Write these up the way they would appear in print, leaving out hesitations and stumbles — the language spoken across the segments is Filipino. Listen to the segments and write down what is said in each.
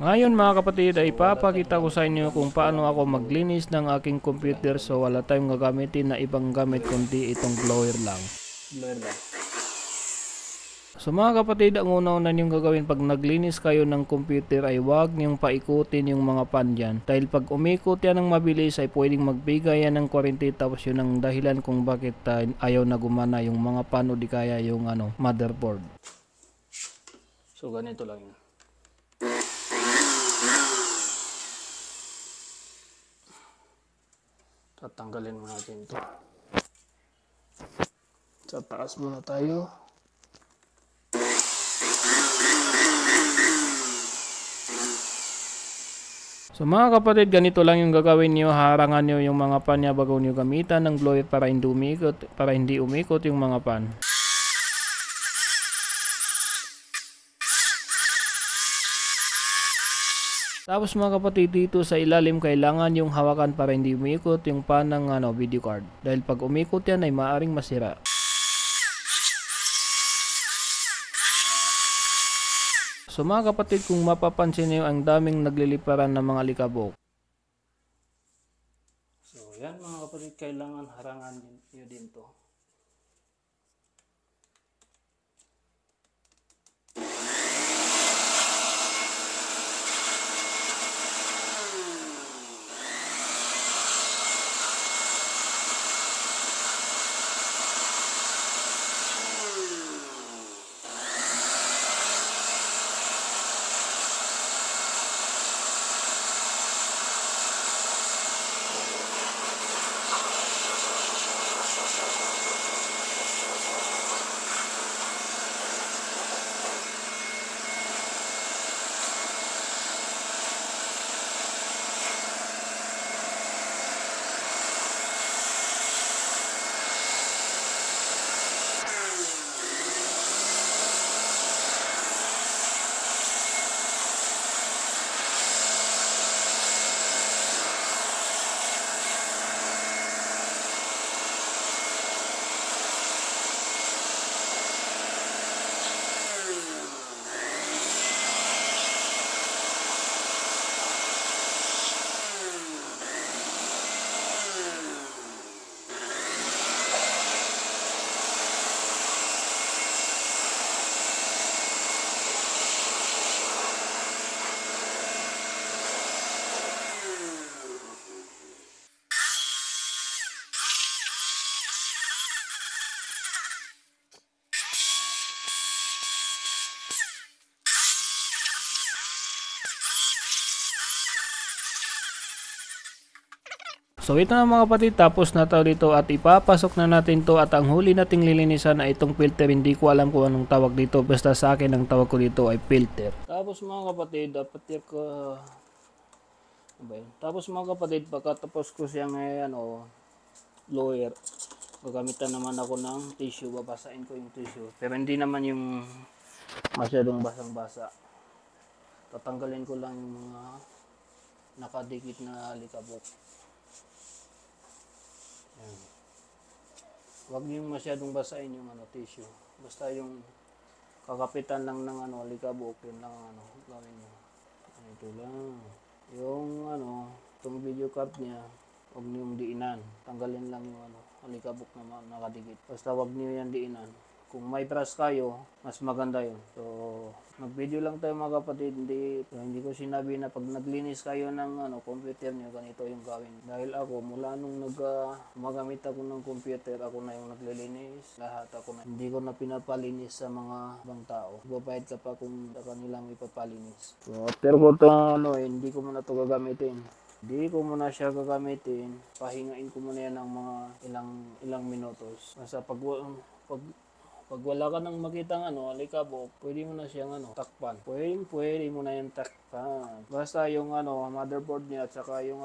Ngayon mga kapatid ay ipapakita ko sa inyo kung paano ako maglinis ng aking computer so wala tayong gagamitin na ibang gamit kundi itong blower lang. So mga kapatid, ang una-una niyong gagawin pag naglinis kayo ng computer ay huwag niyong paikutin yung mga pan dyan. Dahil pag umikot yan ng mabilis ay pwedeng magbigay yan ng kuryente, tapos yun ang dahilan kung bakit ayaw na gumana yung mga pan o di kaya yung motherboard. So ganito lang yun. Tatanggalin muna natin ito. Sa taas muna tayo. So mga kapatid, ganito lang yung gagawin nyo. Harangan nyo yung mga pan niya bago nyo gamitan ng blower para hindi umikot yung mga pan. Tapos mga kapatid, dito sa ilalim kailangan yung hawakan para hindi umikot yung pan ng video card. Dahil pag umikot yan ay maaaring masira. So mga kapatid, kung mapapansin niyo ang daming nagliliparan ng mga alikabok. So yan mga kapatid, kailangan harangan nyo din to. So ito na mga kapatid, tapos na tayo dito at ipapasok na natin to, at ang huli nating lilinisan ay itong filter. Hindi ko alam kung anong tawag dito, basta sa akin ang tawag ko dito ay filter. Tapos mga kapatid, tapos mga kapatid, pagkatapos ko siyang blower, gagamitan naman ako ng tissue, babasain ko yung tissue. Pero hindi naman yung masyadong basang-basa. Tatanggalin ko lang yung mga nakadikit na alikabok. Ayan. Huwag niyong masyadong basahin yung tissue. Basta yung kakapitan lang ng alikabok, yun lang gawin niyo. Ito lang. Yung itong video card niya, huwag niyong diinan. Tanggalin lang yung alikabok na nakadikit. Basta huwag niyo yan diinan. Kung may brush kayo, mas maganda yun. So, mag-video lang tayo mga kapatid. Hindi ko sinabi na pag naglinis kayo ng computer niyo, ganito yung gawin. Dahil ako, mula nung gumagamit ako ng computer, ako na yung naglilinis. Lahat ako na. Hindi ko na pinapalinis sa mga ibang tao. Babayad ka pa kung sa kanila may papalinis. So, after ko ito, hindi ko muna ito gagamitin. Hindi ko muna siya gagamitin. Pahingain ko muna yan ng mga ilang minutos. Basta pag wala ka nang makitang alikabok, pwede mo na siyang takpan. Pwede mo na yung takpan. Basta yung motherboard niya at saka yung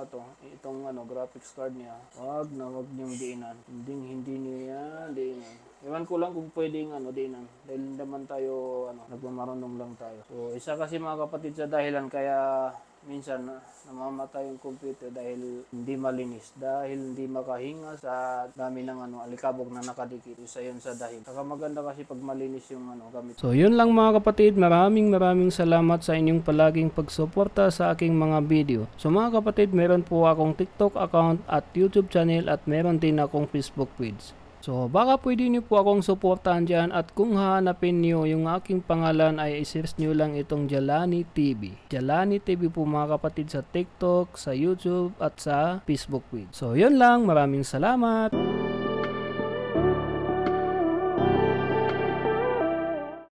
itong graphics card niya, wag niyong diinan. Hindi niyo yan diinan. Ewan ko lang kung pwedeng diinan. Dahil naman tayo nagmamarunong lang tayo. So isa kasi mga kapatid sa dahilan kaya minsan namamatay yung computer dahil hindi malinis, dahil hindi makahinga sa dami ng alikabok na nakadikit. Isa yun sa dahil. Saka maganda kasi pag malinis yung gamit. So yun lang mga kapatid, maraming salamat sa inyong palaging pagsuporta sa aking mga video. So mga kapatid, meron po akong TikTok account at YouTube channel at meron din akong Facebook page. So baka pwede niyo po akong suportahan dyan, at kung hahanapin niyo yung aking pangalan ay i-search niyo lang itong Jalani TV. Jalani TV po mga kapatid sa TikTok, sa YouTube at sa Facebook page. So yun lang, maraming salamat!